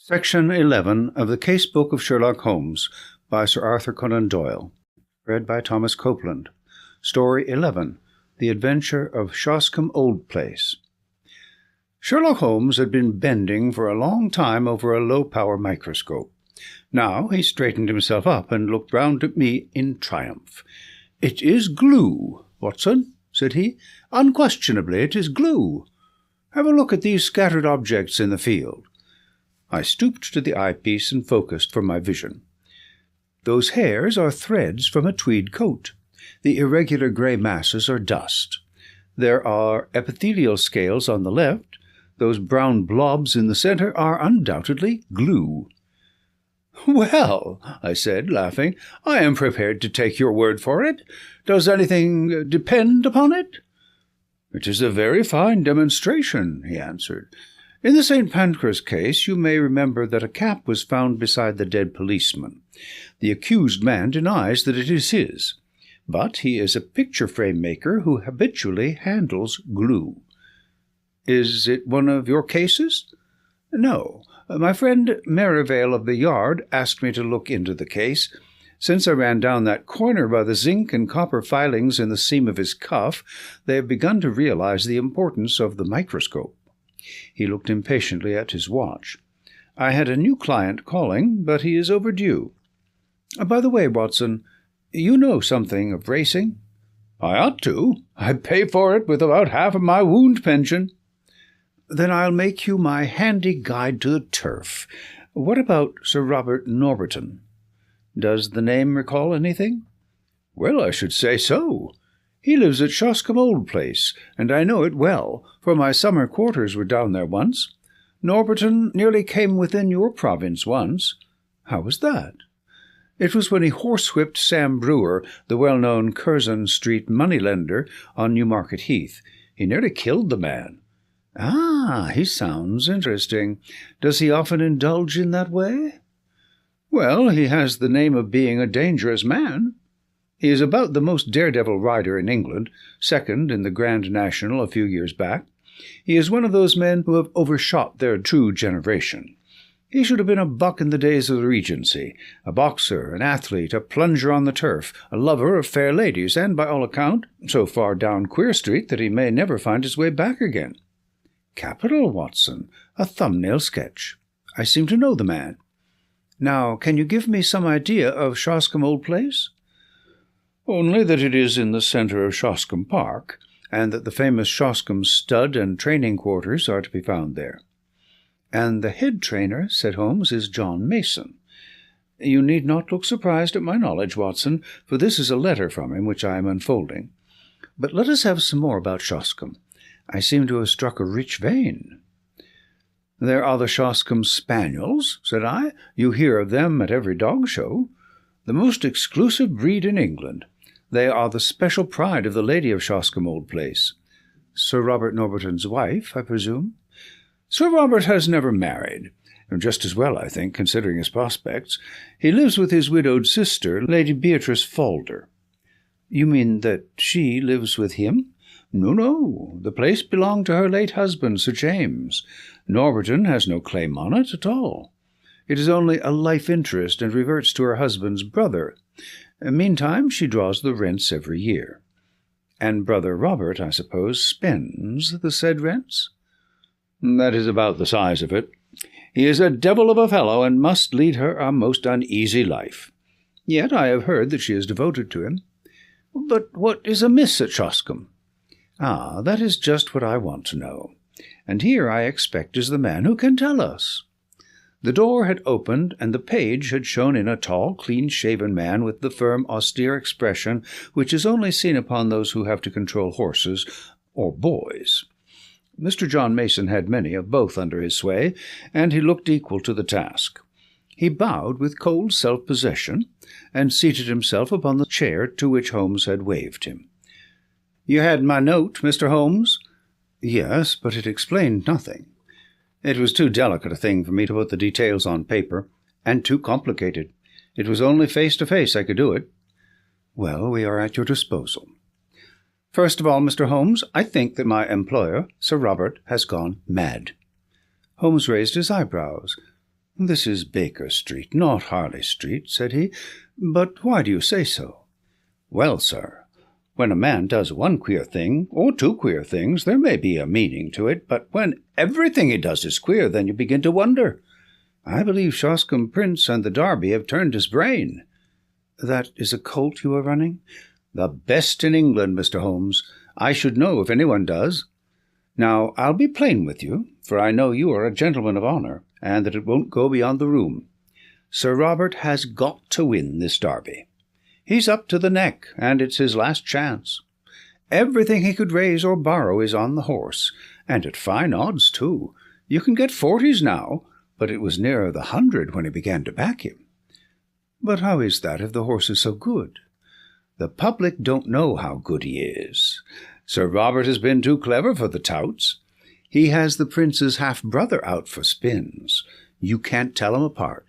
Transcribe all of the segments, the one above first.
Section 11 of the Case Book of Sherlock Holmes by Sir Arthur Conan Doyle. Read by Thomas Copeland. Story 11. The Adventure of Shoscombe Old Place. Sherlock Holmes had been bending for a long time over a low-power microscope. Now he straightened himself up and looked round at me in triumph. "It is glue, Watson," said he. "Unquestionably it is glue. Have a look at these scattered objects in the field." I stooped to the eyepiece and focused for my vision. Those hairs are threads from a tweed coat. The irregular grey masses are dust. There are epithelial scales on the left. Those brown blobs in the centre are undoubtedly glue. "Well," I said, laughing, "I am prepared to take your word for it. Does anything depend upon it?" "It is a very fine demonstration," he answered. "In the St. Pancras case, you may remember that a cap was found beside the dead policeman. The accused man denies that it is his, but he is a picture-frame maker who habitually handles glue." "Is it one of your cases?" "No. My friend Merivale of the Yard asked me to look into the case. Since I ran down that corner by the zinc and copper filings in the seam of his cuff, they have begun to realize the importance of the microscope." He looked impatiently at his watch. "I had a new client calling, but he is overdue. By the way, Watson, you know something of racing?" "I ought to. I pay for it with about half of my wound pension." "Then I'll make you my handy guide to the turf. What about Sir Robert Norberton? Does the name recall anything?" "Well, I should say so. He lives at Shoscombe Old Place, and I know it well, for my summer quarters were down there once. Norberton nearly came within your province once." "How was that?" "It was when he horsewhipped Sam Brewer, the well-known Curzon Street moneylender, on Newmarket Heath. He nearly killed the man." "Ah, he sounds interesting. Does he often indulge in that way?" "Well, he has the name of being a dangerous man. He is about the most daredevil rider in England, second in the Grand National a few years back. He is one of those men who have overshot their true generation. He should have been a buck in the days of the Regency, a boxer, an athlete, a plunger on the turf, a lover of fair ladies, and, by all account, so far down Queer Street that he may never find his way back again." "Capital, Watson. A thumbnail sketch. I seem to know the man. Now, can you give me some idea of Shoscombe Old Place?" "Only that it is in the centre of Shoscombe Park, and that the famous Shoscombe stud and training quarters are to be found there." "And the head trainer," said Holmes, "is John Mason. You need not look surprised at my knowledge, Watson, for this is a letter from him which I am unfolding. But let us have some more about Shoscombe. I seem to have struck a rich vein." "There are the Shoscombe Spaniels," said I. "You hear of them at every dog show. The most exclusive breed in England. They are the special pride of the lady of Shoscombe Old Place." "Sir Robert Norberton's wife, I presume?" "Sir Robert has never married. Just as well, I think, considering his prospects. He lives with his widowed sister, Lady Beatrice Falder." "You mean that she lives with him?" No. The place belonged to her late husband, Sir James. Norberton has no claim on it at all. It is only a life interest and reverts to her husband's brother. Meantime, she draws the rents every year." "And brother Robert, I suppose, spends the said rents?" "That is about the size of it. He is a devil of a fellow, and must lead her a most uneasy life. Yet I have heard that she is devoted to him." "But what is amiss at Shoscombe?" "Ah, that is just what I want to know. And here, I expect, is the man who can tell us." The door had opened, and the page had shown in a tall, clean-shaven man with the firm, austere expression which is only seen upon those who have to control horses or boys. Mr. John Mason had many of both under his sway, and he looked equal to the task. He bowed with cold self-possession, and seated himself upon the chair to which Holmes had waved him. "You had my note, Mr. Holmes?" "Yes, but it explained nothing. It was too delicate a thing for me to put the details on paper, and too complicated. It was only face-to-face I could do it." "Well, we are at your disposal." "First of all, Mr. Holmes, I think that my employer, Sir Robert, has gone mad." Holmes raised his eyebrows. "This is Baker Street, not Harley Street," said he. "But why do you say so?" "Well, sir, when a man does one queer thing, or two queer things, there may be a meaning to it, but when everything he does is queer, then you begin to wonder. I believe Shoscombe Prince and the Derby have turned his brain." "That is a colt you are running?" "The best in England, Mr. Holmes. I should know if anyone does. Now, I'll be plain with you, for I know you are a gentleman of honour, and that it won't go beyond the room. Sir Robert has got to win this Derby. He's up to the neck, and it's his last chance. Everything he could raise or borrow is on the horse, and at fine odds, too. You can get 40s now, but it was nearer the 100 when he began to back him." "But how is that if the horse is so good?" "The public don't know how good he is. Sir Robert has been too clever for the touts. He has the prince's half-brother out for spins. You can't tell 'em apart.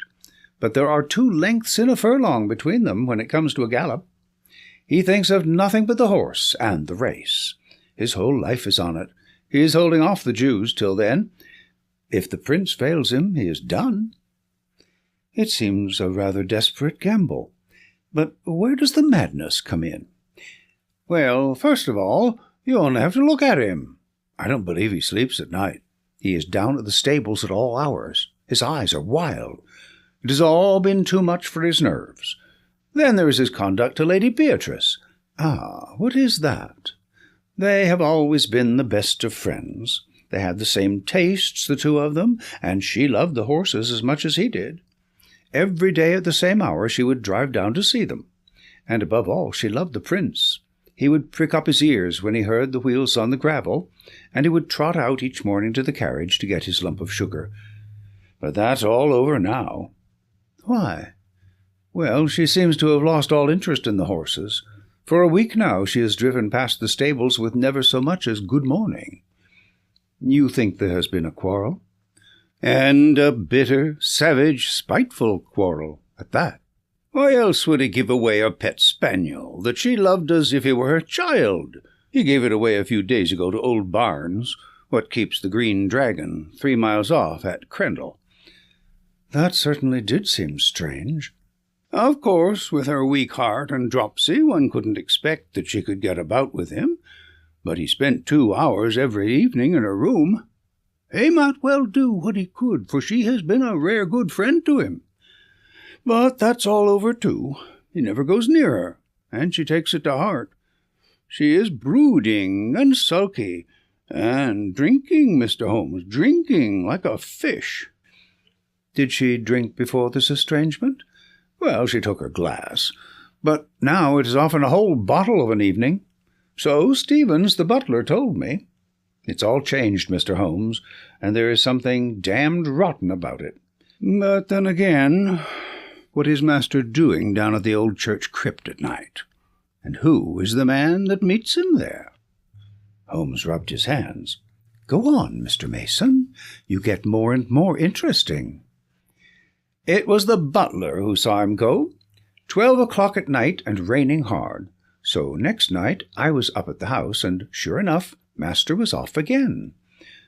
But there are 2 lengths in a furlong between them when it comes to a gallop. He thinks of nothing but the horse and the race. His whole life is on it. He is holding off the Jews till then. If the prince fails him, he is done." "It seems a rather desperate gamble. But where does the madness come in?" "Well, first of all, you only have to look at him. I don't believe he sleeps at night. He is down at the stables at all hours. His eyes are wild. It has all been too much for his nerves. Then there is his conduct to Lady Beatrice." "Ah, what is that?" "They have always been the best of friends. They had the same tastes, the 2 of them, and she loved the horses as much as he did. Every day at the same hour she would drive down to see them. And above all, she loved the prince. He would prick up his ears when he heard the wheels on the gravel, and he would trot out each morning to the carriage to get his lump of sugar. But that's all over now." "Why?" "Well, she seems to have lost all interest in the horses. For a week now she has driven past the stables with never so much as good morning." "You think there has been a quarrel?" "And a bitter, savage, spiteful quarrel at that. Why else would he give away a pet spaniel that she loved as if he were her child? He gave it away a few days ago to old Barnes, what keeps the Green Dragon, 3 miles off at Crendel." "That certainly did seem strange." "Of course, with her weak heart and dropsy, one couldn't expect that she could get about with him, but he spent 2 hours every evening in her room. He might well do what he could, for she has been a rare good friend to him. But that's all over, too. He never goes near her, and she takes it to heart. She is brooding and sulky, and drinking, Mr. Holmes, drinking like a fish." "Did she drink before this estrangement?" "Well, she took her glass, but now it is often a whole bottle of an evening. So Stevens, the butler, told me. It's all changed, Mr. Holmes, and there is something damned rotten about it. But then again, what is master doing down at the old church crypt at night? And who is the man that meets him there?" Holmes rubbed his hands. "Go on, Mr. Mason. You get more and more interesting." "It was the butler who saw him go. 12 o'clock at night and raining hard. So next night I was up at the house, and sure enough, master was off again.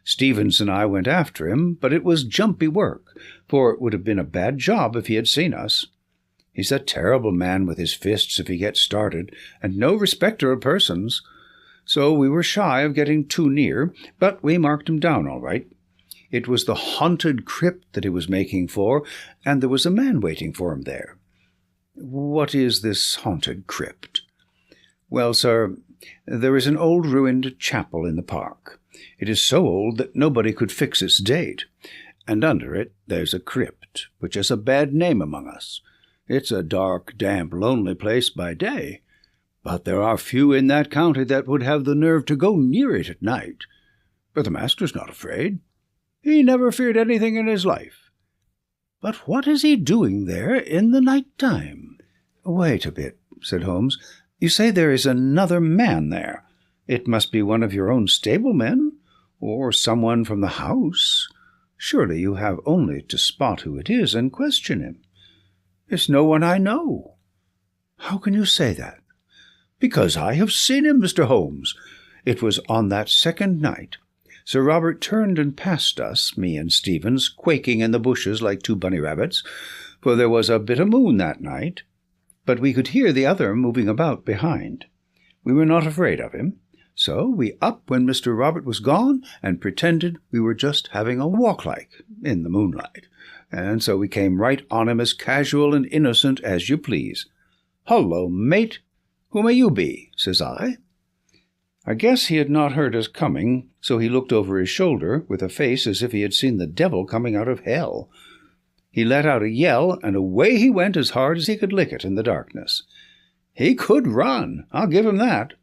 Stevens and I went after him, but it was jumpy work, for it would have been a bad job if he had seen us. He's a terrible man with his fists if he gets started, and no respecter of persons. So we were shy of getting too near, but we marked him down all right. It was the haunted crypt that he was making for, and there was a man waiting for him there." "What is this haunted crypt?" "Well, sir, there is an old ruined chapel in the park. It is so old that nobody could fix its date, and under it there's a crypt, which has a bad name among us. It's a dark, damp, lonely place by day, but there are few in that county that would have the nerve to go near it at night. But the master's not afraid. He never feared anything in his life." "But what is he doing there in the night time?" "Wait a bit," said Holmes. "You say there is another man there. It must be one of your own stablemen, or someone from the house. Surely you have only to spot who it is and question him." "It's no one I know." "How can you say that?" "Because I have seen him, Mr. Holmes. It was on that second night. Sir Robert turned and passed us, me and Stevens, quaking in the bushes like two bunny rabbits, for there was a bit of moon that night, but we could hear the other moving about behind. We were not afraid of him, so we up when Mr. Robert was gone and pretended we were just having a walk like, in the moonlight, and so we came right on him as casual and innocent as you please. "Hullo, mate, who may you be?" says I. I guess he had not heard us coming, so he looked over his shoulder with a face as if he had seen the devil coming out of hell. He let out a yell, and away he went as hard as he could lick it in the darkness. He could run, I'll give him that.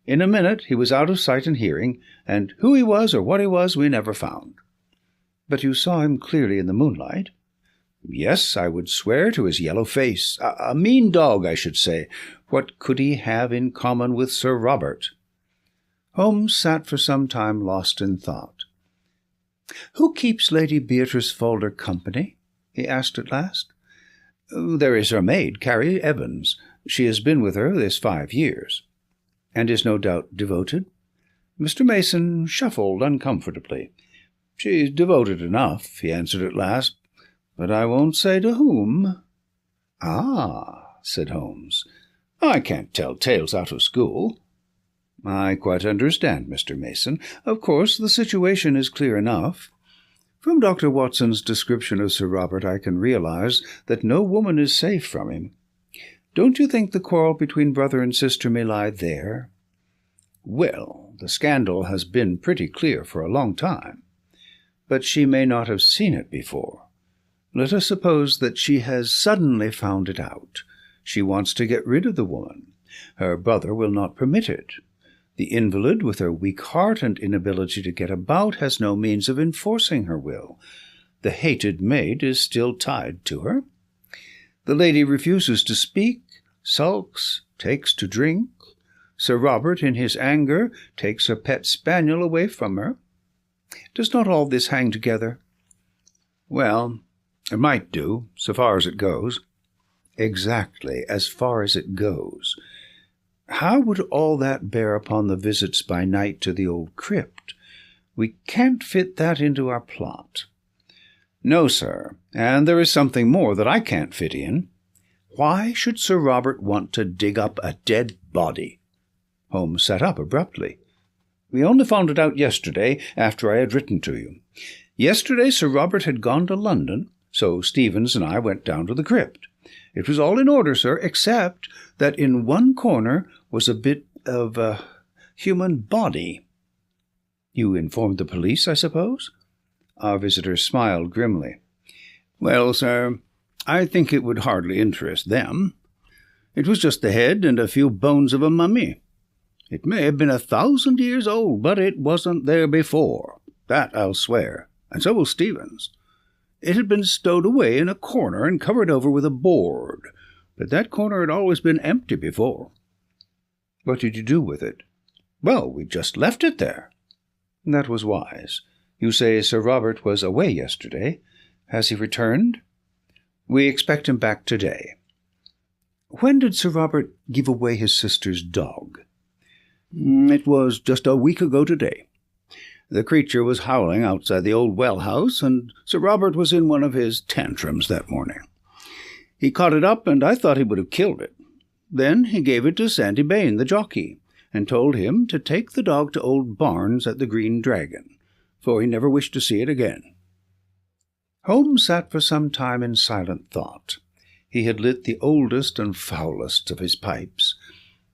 In a minute he was out of sight and hearing, and who he was or what he was we never found. But you saw him clearly in the moonlight? Yes, I would swear to his yellow face. A mean dog, I should say. What could he have in common with Sir Robert? Holmes sat for some time lost in thought. "Who keeps Lady Beatrice Falder company?" he asked at last. "There is her maid, Carrie Evans. She has been with her this 5 years." "And is no doubt devoted?" Mr. Mason shuffled uncomfortably. "She's devoted enough," he answered at last, "but I won't say to whom." "Ah," said Holmes, "I can't tell tales out of school." "I quite understand, Mr. Mason. Of course, the situation is clear enough. From Dr. Watson's description of Sir Robert, I can realize that no woman is safe from him. Don't you think the quarrel between brother and sister may lie there?" "Well, the scandal has been pretty clear for a long time. But she may not have seen it before. Let us suppose that she has suddenly found it out. She wants to get rid of the woman. Her brother will not permit it. The invalid, with her weak heart and inability to get about, has no means of enforcing her will. The hated maid is still tied to her. The lady refuses to speak, sulks, takes to drink. Sir Robert, in his anger, takes her pet spaniel away from her. Does not all this hang together?" "Well, it might do, so far as it goes." "Exactly, as far as it goes. How would all that bear upon the visits by night to the old crypt? We can't fit that into our plot." "No, sir, and there is something more that I can't fit in. Why should Sir Robert want to dig up a dead body?" Holmes sat up abruptly. "We only found it out yesterday, after I had written to you. Yesterday Sir Robert had gone to London, so Stevens and I went down to the crypt. It was all in order, sir, except that in one corner was a bit of a human body." "You informed the police, I suppose?" Our visitor smiled grimly. "Well, sir, I think it would hardly interest them. It was just the head and a few bones of a mummy. It may have been 1,000 years old, but it wasn't there before. That I'll swear, and so will Stevens. It had been stowed away in a corner and covered over with a board, but that corner had always been empty before." "What did you do with it?" "Well, we just left it there." "That was wise. You say Sir Robert was away yesterday. Has he returned?" "We expect him back today." "When did Sir Robert give away his sister's dog?" "It was just a week ago today. The creature was howling outside the old well-house, and Sir Robert was in one of his tantrums that morning. He caught it up, and I thought he would have killed it. Then he gave it to Sandy Bain, the jockey, and told him to take the dog to old Barnes at the Green Dragon, for he never wished to see it again." Holmes sat for some time in silent thought. He had lit the oldest and foulest of his pipes.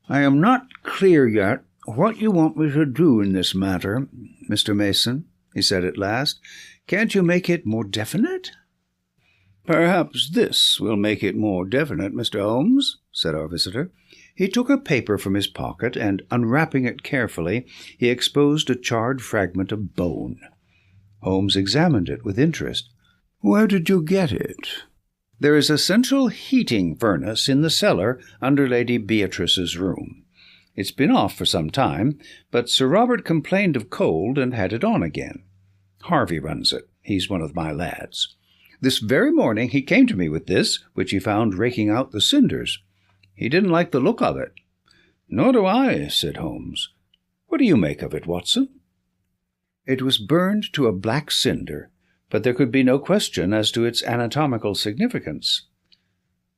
"I am not clear yet what you want me to do in this matter, Mr. Mason," he said at last. "Can't you make it more definite?" "Perhaps this will make it more definite, Mr. Holmes," said our visitor. He took a paper from his pocket, and, unwrapping it carefully, he exposed a charred fragment of bone. Holmes examined it with interest. "Where did you get it?" "There is a central heating furnace in the cellar under Lady Beatrice's room. It's been off for some time, but Sir Robert complained of cold and had it on again. Harvey runs it. He's one of my lads. This very morning he came to me with this, which he found raking out the cinders. He didn't like the look of it." "Nor do I," said Holmes. "What do you make of it, Watson?" It was burned to a black cinder, but there could be no question as to its anatomical significance.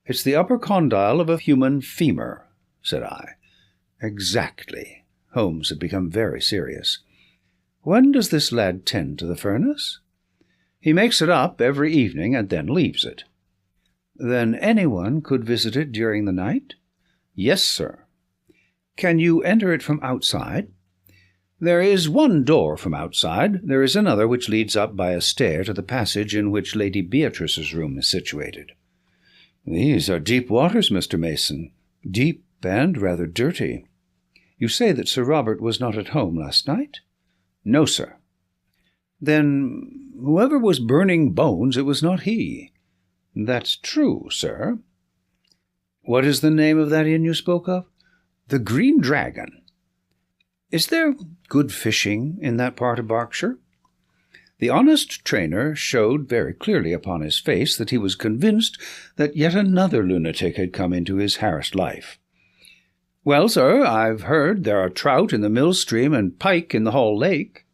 "It's the upper condyle of a human femur," said I. "Exactly." Holmes had become very serious. "When does this lad tend to the furnace?" "He makes it up every evening and then leaves it." "Then anyone could visit it during the night?" "Yes, sir." "Can you enter it from outside?" "There is one door from outside. There is another which leads up by a stair to the passage in which Lady Beatrice's room is situated." "These are deep waters, Mr. Mason. Deep and rather dirty. You say that Sir Robert was not at home last night?" "No, sir." "Then whoever was burning bones, it was not he." "That's true, sir." "What is the name of that inn you spoke of?" "The Green Dragon." "Is there good fishing in that part of Berkshire?" The honest trainer showed very clearly upon his face that he was convinced that yet another lunatic had come into his harassed life. "Well, sir, I've heard there are trout in the mill stream and pike in the Hall Lake."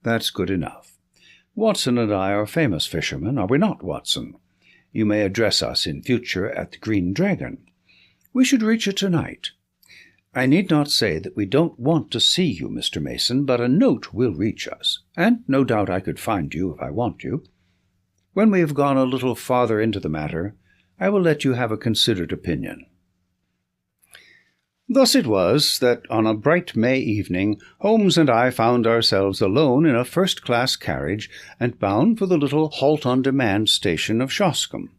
"That's good enough. Watson and I are famous fishermen, are we not, Watson? You may address us in future at the Green Dragon. We should reach it tonight. I need not say that we don't want to see you, Mr. Mason, but a note will reach us, and no doubt I could find you if I want you. When we have gone a little farther into the matter, I will let you have a considered opinion." Thus it was that on a bright May evening Holmes and I found ourselves alone in a first-class carriage and bound for the little halt-on-demand station of Shoscombe.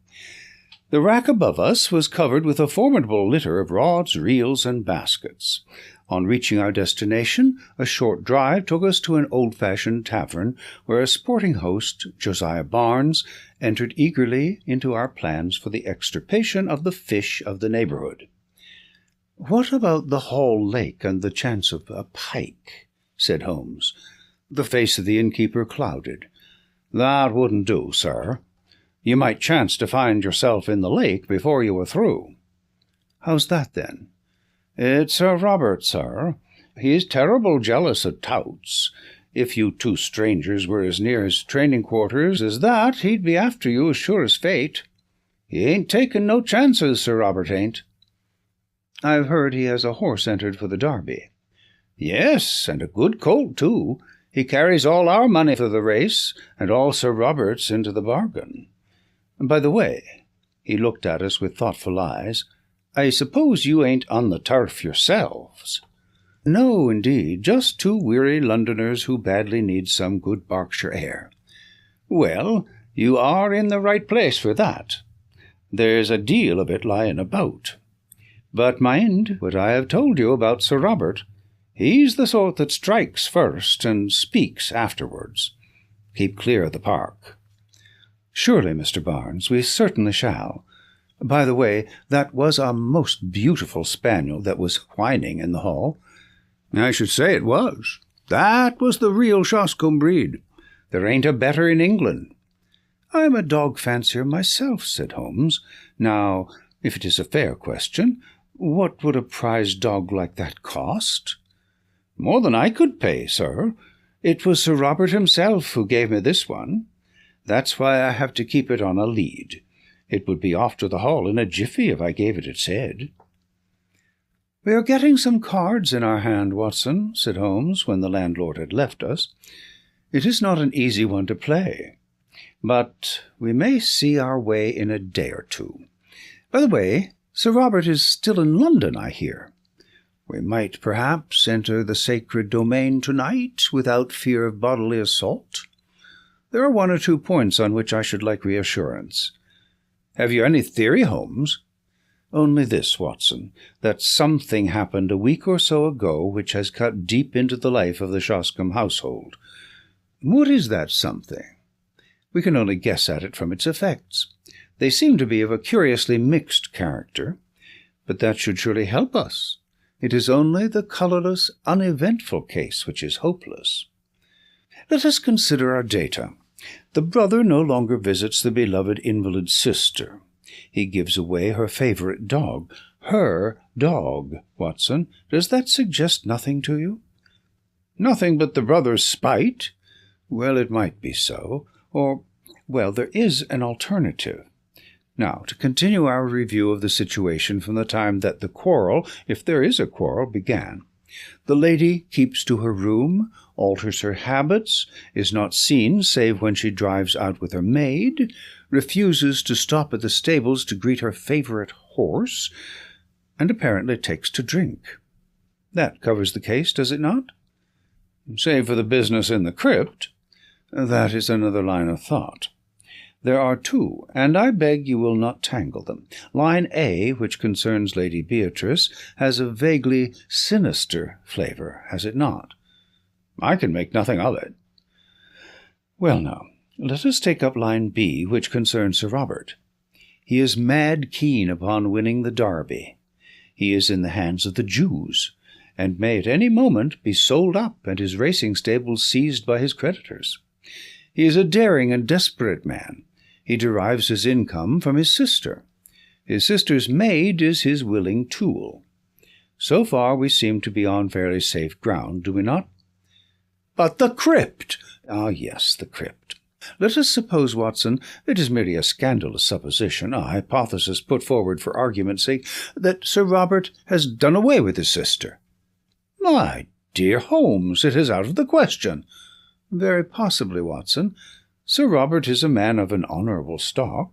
The rack above us was covered with a formidable litter of rods, reels, and baskets. On reaching our destination, a short drive took us to an old-fashioned tavern where a sporting host, Josiah Barnes, entered eagerly into our plans for the extirpation of the fish of the neighbourhood. "What about the Hall Lake and the chance of a pike?" said Holmes. The face of the innkeeper clouded. "That wouldn't do, sir. You might chance to find yourself in the lake before you were through." "How's that, then?" "It's Sir Robert, sir. He's terrible jealous of touts. If you two strangers were as near his training quarters as that, he'd be after you as sure as fate. He ain't taking no chances, Sir Robert ain't." "I've heard he has a horse entered for the Derby." "Yes, and a good colt, too. He carries all our money for the race, and all Sir Robert's into the bargain. By the way," he looked at us with thoughtful eyes, "I suppose you ain't on the turf yourselves?" "No, indeed, just two weary Londoners who badly need some good Berkshire air." "Well, you are in the right place for that. There's a deal of it lying about. But mind what I have told you about Sir Robert. He's the sort that strikes first and speaks afterwards. Keep clear of the park." "Surely, Mr. Barnes, we certainly shall. By the way, that was a most beautiful spaniel that was whining in the hall." "I should say it was. That was the real Shoscombe breed. There ain't a better in England." "I'm a dog fancier myself," said Holmes. "Now, if it is a fair question, what would a prize dog like that cost?" "More than I could pay, sir. It was Sir Robert himself who gave me this one. That's why I have to keep it on a lead. It would be off to the Hall in a jiffy if I gave it its head." "We are getting some cards in our hand, Watson," said Holmes, when the landlord had left us. "It is not an easy one to play, but we may see our way in a day or two. By the way, Sir Robert is still in London, I hear. We might perhaps enter the sacred domain tonight without fear of bodily assault. There are one or two points on which I should like reassurance." "Have you any theory, Holmes?" "Only this, Watson, that something happened a week or so ago which has cut deep into the life of the Shoscombe household. What is that something? We can only guess at it from its effects. They seem to be of a curiously mixed character, but that should surely help us. It is only the colourless, uneventful case which is hopeless. Let us consider our data. The brother no longer visits the beloved invalid sister. He gives away her favourite dog. Her dog, Watson. Does that suggest nothing to you?" "Nothing but the brother's spite. Well, it might be so, or, well, there is an alternative. Now, to continue our review of the situation from the time that the quarrel, if there is a quarrel, began. The lady keeps to her room, alters her habits, is not seen save when she drives out with her maid, refuses to stop at the stables to greet her favorite horse, and apparently takes to drink. That covers the case, does it not? Save for the business in the crypt. That is another line of thought. There are two, and I beg you will not tangle them. Line A, which concerns Lady Beatrice, has a vaguely sinister flavor, has it not? I can make nothing of it. Well, now, let us take up line B, which concerns Sir Robert. He is mad keen upon winning the Derby. He is in the hands of the Jews, and may at any moment be sold up and his racing stables seized by his creditors. He is a daring and desperate man. He derives his income from his sister. His sister's maid is his willing tool. So far we seem to be on fairly safe ground, do we not? But the crypt! Ah, yes, the crypt. Let us suppose, Watson, it is merely a scandalous supposition, a hypothesis put forward for argument's sake, that Sir Robert has done away with his sister. My dear Holmes, it is out of the question. Very possibly, Watson. Sir Robert is a man of an honourable stock,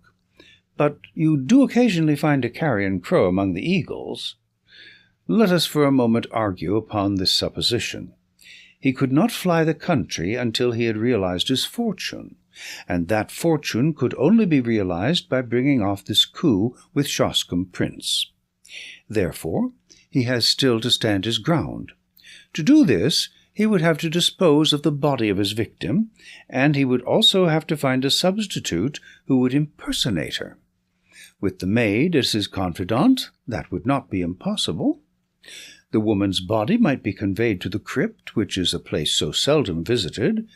but you do occasionally find a carrion crow among the eagles. Let us for a moment argue upon this supposition. He could not fly the country until he had realized his fortune, and that fortune could only be realized by bringing off this coup with Shoscombe Prince. Therefore, he has still to stand his ground. To do this, he would have to dispose of the body of his victim, and he would also have to find a substitute who would impersonate her. With the maid as his confidant, that would not be impossible. The woman's body might be conveyed to the crypt, which is a place so seldom visited,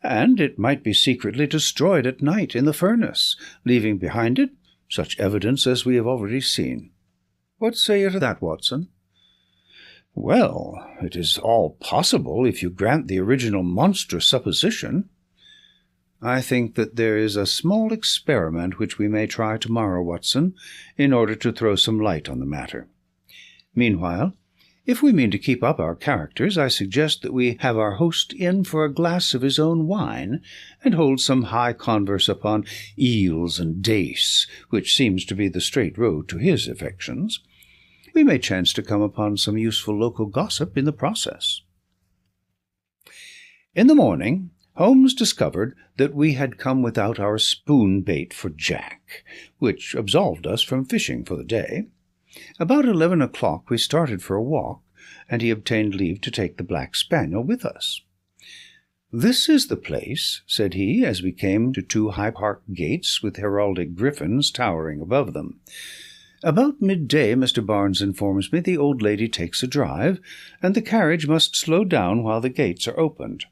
and it might be secretly destroyed at night in the furnace, leaving behind it such evidence as we have already seen. What say you to that, Watson? Well, it is all possible if you grant the original monstrous supposition. I think that there is a small experiment which we may try tomorrow, Watson, in order to throw some light on the matter. Meanwhile, if we mean to keep up our characters, I suggest that we have our host in for a glass of his own wine, and hold some high converse upon eels and dace, which seems to be the straight road to his affections. We may chance to come upon some useful local gossip in the process. In the morning, Holmes discovered that we had come without our spoon bait for Jack, which absolved us from fishing for the day. About 11 o'clock we started for a walk, and he obtained leave to take the black spaniel with us. "This is the place," said he, as we came to two high park gates with heraldic griffins towering above them. "About midday, Mr. Barnes informs me, the old lady takes a drive, and the carriage must slow down while the gates are opened.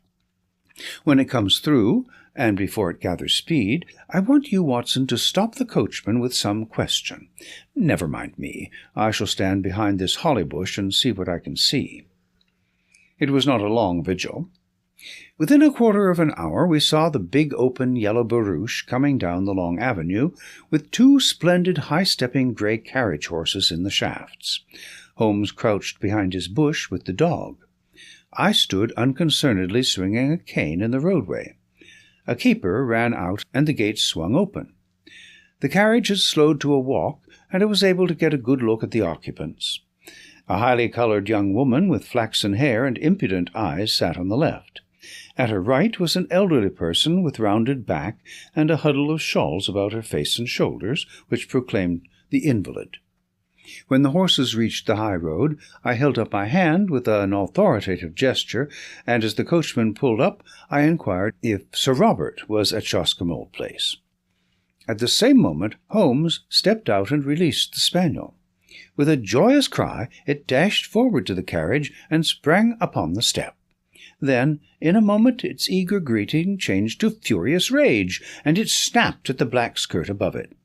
When it comes through, and before it gathers speed, I want you, Watson, to stop the coachman with some question. Never mind me. I shall stand behind this holly bush and see what I can see." It was not a long vigil. Within a quarter of an hour we saw the big open yellow barouche coming down the long avenue, with two splendid high-stepping grey carriage-horses in the shafts. Holmes crouched behind his bush with the dog. I stood unconcernedly swinging a cane in the roadway. A keeper ran out, and the gates swung open. The carriage had slowed to a walk, and I was able to get a good look at the occupants. A highly coloured young woman with flaxen hair and impudent eyes sat on the left. At her right was an elderly person with rounded back and a huddle of shawls about her face and shoulders, which proclaimed the invalid. When the horses reached the high road, I held up my hand with an authoritative gesture, and as the coachman pulled up, I inquired if Sir Robert was at Shoscombe Old Place. At the same moment Holmes stepped out and released the spaniel. With a joyous cry, it dashed forward to the carriage and sprang upon the step. Then, in a moment, its eager greeting changed to furious rage, and it snapped at the black skirt above it.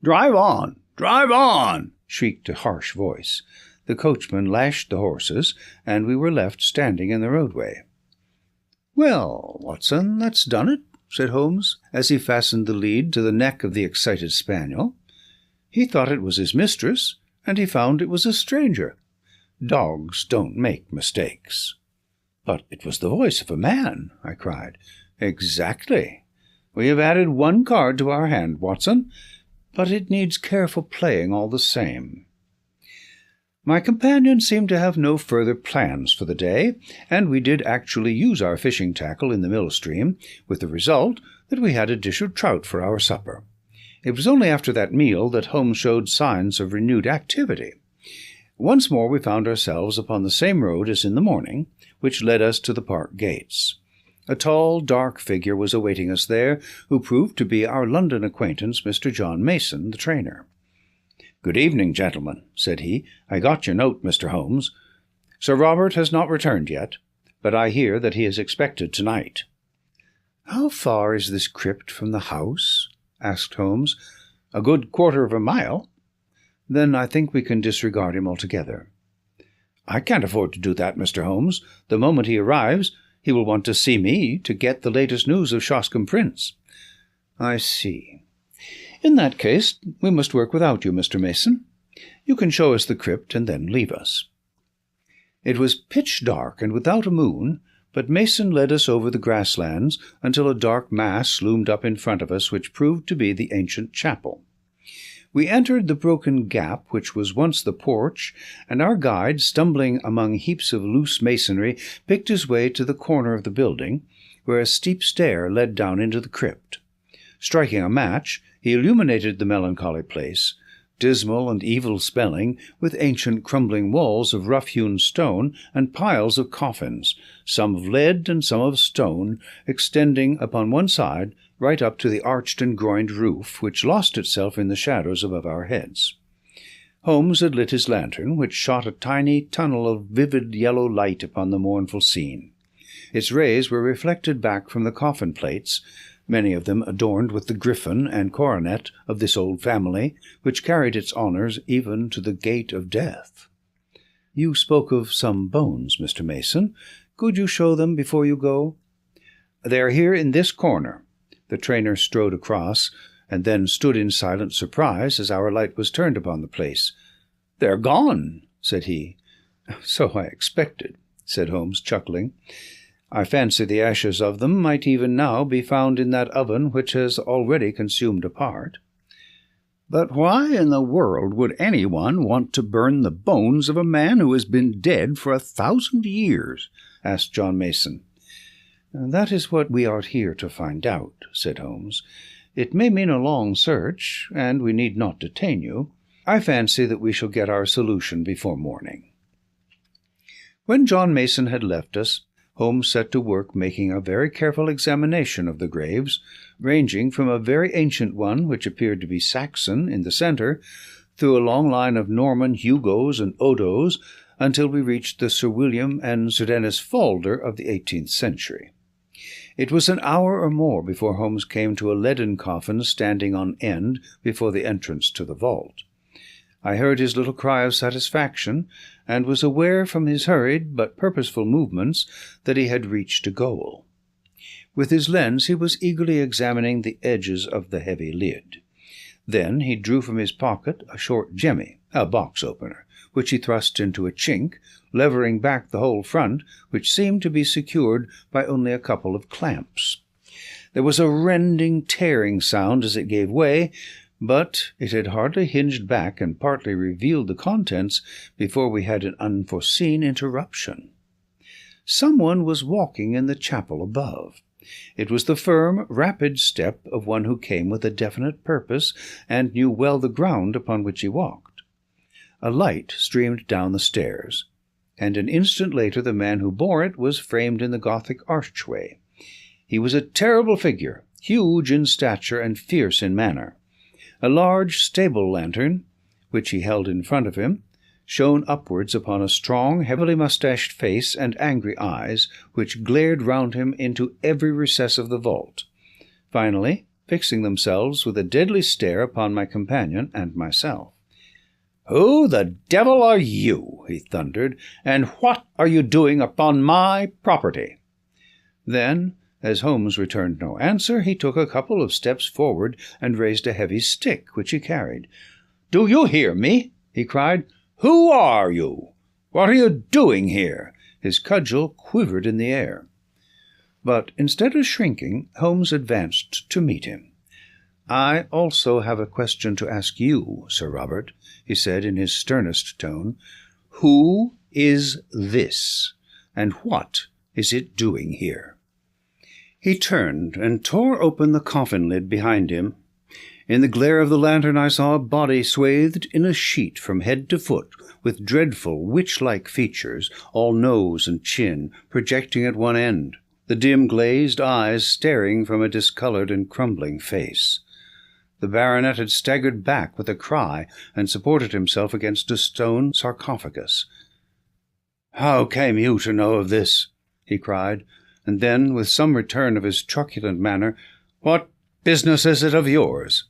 "Drive on! Drive on!" shrieked a harsh voice. The coachman lashed the horses, and we were left standing in the roadway. "Well, Watson, that's done it," said Holmes, as he fastened the lead to the neck of the excited spaniel. He thought it was his mistress, and he found it was a stranger. Dogs don't make mistakes. "But it was the voice of a man," I cried. "Exactly. We have added one card to our hand, Watson, but it needs careful playing all the same." My companion seemed to have no further plans for the day, and we did actually use our fishing tackle in the mill stream, with the result that we had a dish of trout for our supper. It was only after that meal that Holmes showed signs of renewed activity. Once more we found ourselves upon the same road as in the morning, which led us to the park gates. A tall, dark figure was awaiting us there, who proved to be our London acquaintance, Mr. John Mason, the trainer. "Good evening, gentlemen," said he. "I got your note, Mr. Holmes. Sir Robert has not returned yet, but I hear that he is expected tonight." "How far is this crypt from the house?" asked Holmes. "A good quarter of a mile." "Then I think we can disregard him altogether." "I can't afford to do that, Mr. Holmes. The moment he arrives, he will want to see me to get the latest news of Shoscombe Prince." "I see. In that case, we must work without you, Mr. Mason. You can show us the crypt and then leave us." It was pitch dark and without a moon, but Mason led us over the grasslands until a dark mass loomed up in front of us, which proved to be the ancient chapel. We entered the broken gap which was once the porch, and our guide, stumbling among heaps of loose masonry, picked his way to the corner of the building, where a steep stair led down into the crypt. Striking a match, he illuminated the melancholy place, dismal and evil-smelling, with ancient crumbling walls of rough-hewn stone and piles of coffins, some of lead and some of stone, extending upon one side right up to the arched and groined roof, which lost itself in the shadows above our heads. Holmes had lit his lantern, which shot a tiny tunnel of vivid yellow light upon the mournful scene. Its rays were reflected back from the coffin plates, many of them adorned with the griffin and coronet of this old family, which carried its honours even to the gate of death. "You spoke of some bones, Mr. Mason. Could you show them before you go?" "They are here in this corner." The trainer strode across, and then stood in silent surprise as our light was turned upon the place. "They're gone," said he. "So I expected," said Holmes, chuckling. "I fancy the ashes of them might even now be found in that oven which has already consumed a part." "But why in the world would anyone want to burn the bones of a man who has been dead for 1,000 years?" asked John Mason. "That is what we are here to find out," said Holmes. "It may mean a long search, and we need not detain you. I fancy that we shall get our solution before morning." When John Mason had left us, Holmes set to work making a very careful examination of the graves, ranging from a very ancient one, which appeared to be Saxon, in the centre, through a long line of Norman Hugos and Odos, until we reached the Sir William and Sir Dennis Falder of the 18th century. It was an hour or more before Holmes came to a leaden coffin standing on end before the entrance to the vault. I heard his little cry of satisfaction, and was aware from his hurried but purposeful movements that he had reached a goal. With his lens he was eagerly examining the edges of the heavy lid. Then he drew from his pocket a short jemmy, a box-opener, which he thrust into a chink, levering back the whole front, which seemed to be secured by only a couple of clamps. There was a rending, tearing sound as it gave way, but it had hardly hinged back and partly revealed the contents before we had an unforeseen interruption. Someone was walking in the chapel above. It was the firm, rapid step of one who came with a definite purpose and knew well the ground upon which he walked. A light streamed down the stairs, and an instant later the man who bore it was framed in the Gothic archway. He was a terrible figure, huge in stature and fierce in manner. A large stable lantern, which he held in front of him, shone upwards upon a strong, heavily moustached face and angry eyes, which glared round him into every recess of the vault, finally fixing themselves with a deadly stare upon my companion and myself. "Who the devil are you?" he thundered, "and what are you doing upon my property?" Then, as Holmes returned no answer, he took a couple of steps forward and raised a heavy stick which he carried. "Do you hear me?" he cried. "Who are you? What are you doing here?" His cudgel quivered in the air. But instead of shrinking, Holmes advanced to meet him. "I also have a question to ask you, Sir Robert," he said in his sternest tone. "Who is this, and what is it doing here?" He turned and tore open the coffin lid behind him. In the glare of the lantern I saw a body swathed in a sheet from head to foot, with dreadful witch-like features, all nose and chin, projecting at one end, the dim glazed eyes staring from a discoloured and crumbling face. The baronet had staggered back with a cry and supported himself against a stone sarcophagus. "How came you to know of this?" he cried, and then, with some return of his truculent manner, "What business is it of yours?"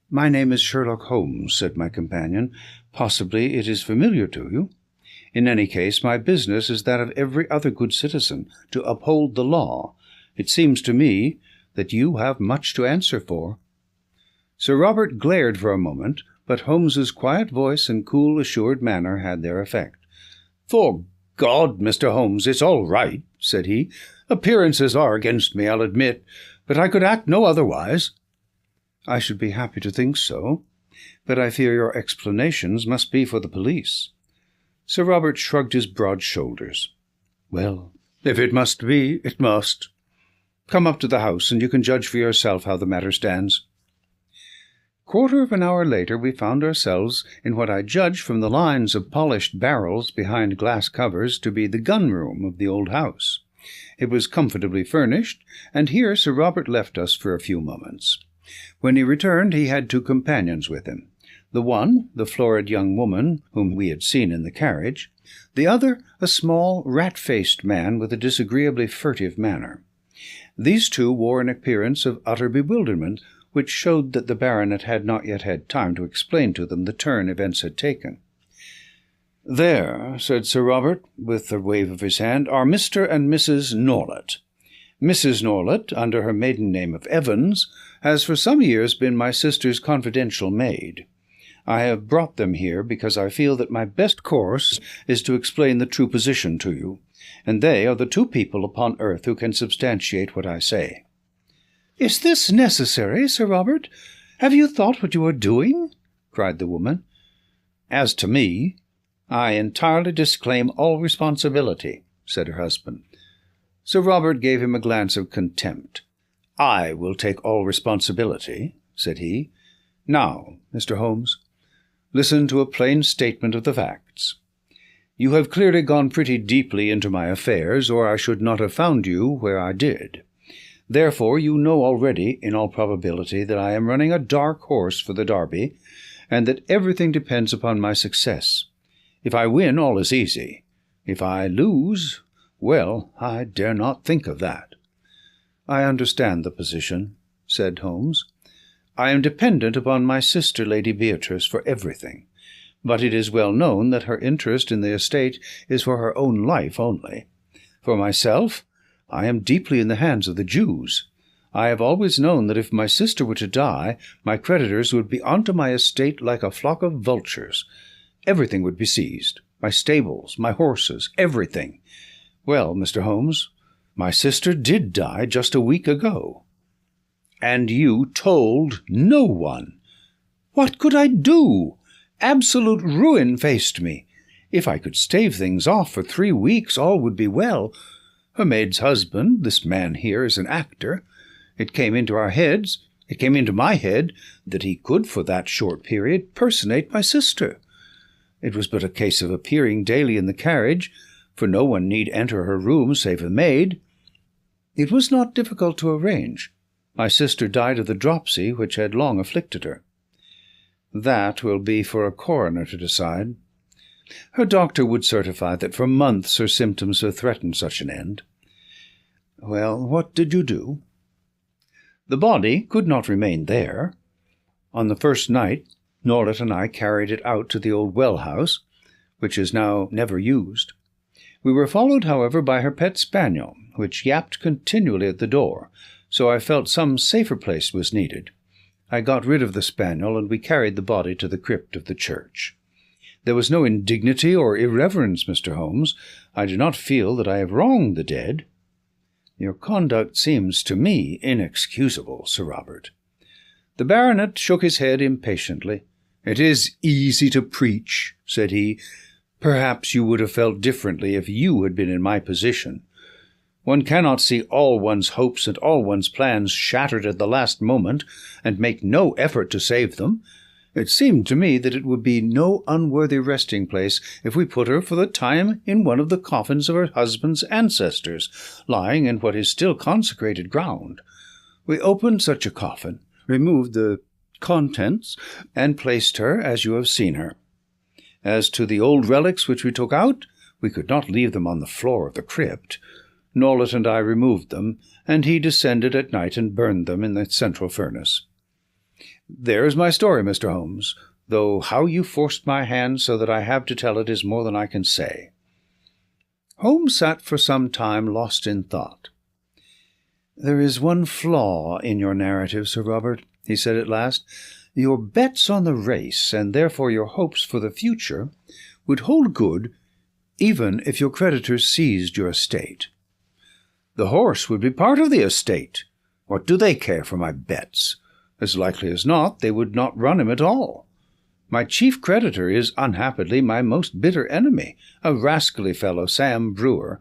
"My name is Sherlock Holmes," said my companion. "Possibly it is familiar to you. In any case, my business is that of every other good citizen, to uphold the law. It seems to me that you have much to answer for." Sir Robert glared for a moment, but Holmes's quiet voice and cool, assured manner had their effect. "For God, Mr. Holmes, it's all right," said he. "Appearances are against me, I'll admit, but I could act no otherwise." "I should be happy to think so, but I fear your explanations must be for the police." Sir Robert shrugged his broad shoulders. "Well, if it must be, it must. Come up to the house, and you can judge for yourself how the matter stands." Quarter of an hour later we found ourselves in what I judged from the lines of polished barrels behind glass covers to be the gun-room of the old house. It was comfortably furnished, and here Sir Robert left us for a few moments. When he returned he had two companions with him. The one, the florid young woman whom we had seen in the carriage; the other, a small, rat-faced man with a disagreeably furtive manner. These two wore an appearance of utter bewilderment, which showed that the baronet had not yet had time to explain to them the turn events had taken. "There," said Sir Robert, with a wave of his hand, "are Mr. and Mrs. Norlett. Mrs. Norlett, under her maiden name of Evans, has for some years been my sister's confidential maid. I have brought them here because I feel that my best course is to explain the true position to you, and they are the two people upon earth who can substantiate what I say." "Is this necessary, Sir Robert? Have you thought what you are doing?" cried the woman. "As to me, I entirely disclaim all responsibility," said her husband. Sir Robert gave him a glance of contempt. "I will take all responsibility," said he. "Now, Mr. Holmes, listen to a plain statement of the facts. You have clearly gone pretty deeply into my affairs, or I should not have found you where I did. Therefore you know already, in all probability, that I am running a dark horse for the Derby, and that everything depends upon my success. If I win, all is easy. If I lose, well, I dare not think of that." "I understand the position," said Holmes. "I am dependent upon my sister, Lady Beatrice, for everything, but it is well known that her interest in the estate is for her own life only. For myself, I am deeply in the hands of the Jews. I have always known that if my sister were to die, my creditors would be onto my estate like a flock of vultures. Everything would be seized, my stables, my horses, everything. Well, Mr. Holmes, my sister did die just a week ago." "And you told no one?" "What could I do? Absolute ruin faced me. If I could stave things off for 3 weeks, all would be well. Her maid's husband, this man here, is an actor. It came into my head, that he could, for that short period, personate my sister. It was but a case of appearing daily in the carriage, for no one need enter her room save a maid. It was not difficult to arrange. My sister died of the dropsy which had long afflicted her." "That will be for a coroner to decide. Her doctor would certify that for months her symptoms have threatened such an end." "Well, what did you do?" "The body could not remain there. On the first night, Norlett and I carried it out to the old well-house, which is now never used. We were followed, however, by her pet spaniel, which yapped continually at the door, so I felt some safer place was needed. I got rid of the spaniel, and we carried the body to the crypt of the church. There was no indignity or irreverence, Mr. Holmes. I do not feel that I have wronged the dead. Your conduct seems to me inexcusable, Sir Robert. The baronet shook his head impatiently. It is easy to preach, said he. Perhaps you would have felt differently if you had been in my position. One cannot see all one's hopes and all one's plans shattered at the last moment, and make no effort to save them. It seemed to me that it would be no unworthy resting-place if we put her for the time in one of the coffins of her husband's ancestors, lying in what is still consecrated ground. We opened such a coffin, removed the contents, and placed her as you have seen her. As to the old relics which we took out, we could not leave them on the floor of the crypt. Norlet and I removed them, and he descended at night and burned them in the central furnace. There is my story, Mr. Holmes, though how you forced my hand so that I have to tell it is more than I can say. Holmes sat for some time lost in thought. There is one flaw in your narrative, Sir Robert, he said at last. Your bets on the race, and therefore your hopes for the future, would hold good even if your creditors seized your estate. The horse would be part of the estate. What do they care for my bets? As likely as not, they would not run him at all. My chief creditor is unhappily my most bitter enemy, a rascally fellow, Sam Brewer,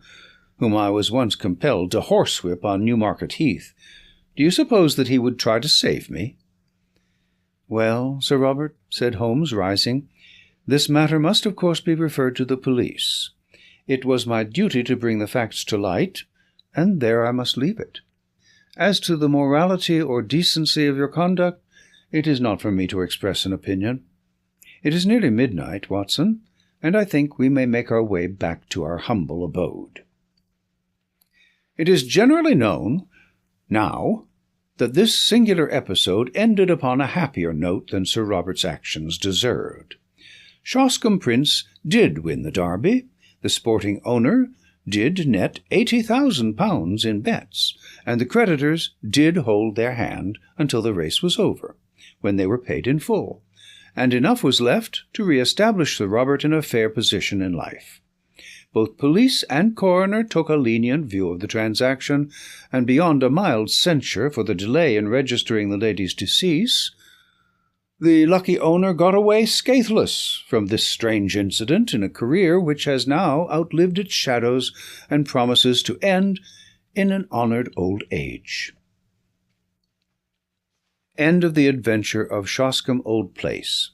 whom I was once compelled to horsewhip on Newmarket Heath. Do you suppose that he would try to save me? Well, Sir Robert, said Holmes, rising, this matter must of course be referred to the police. It was my duty to bring the facts to light, and there I must leave it. As to the morality or decency of your conduct, it is not for me to express an opinion. It is nearly midnight, Watson, and I think we may make our way back to our humble abode. It is generally known, now, that this singular episode ended upon a happier note than Sir Robert's actions deserved. Shoscombe Prince did win the Derby, the sporting owner did net £80,000 in bets, and the creditors did hold their hand until the race was over, when they were paid in full, and enough was left to re-establish Sir Robert in a fair position in life. Both police and coroner took a lenient view of the transaction, and beyond a mild censure for the delay in registering the lady's decease, the lucky owner got away scatheless from this strange incident in a career which has now outlived its shadows and promises to end in an honoured old age. End of the adventure of Shoscombe Old Place.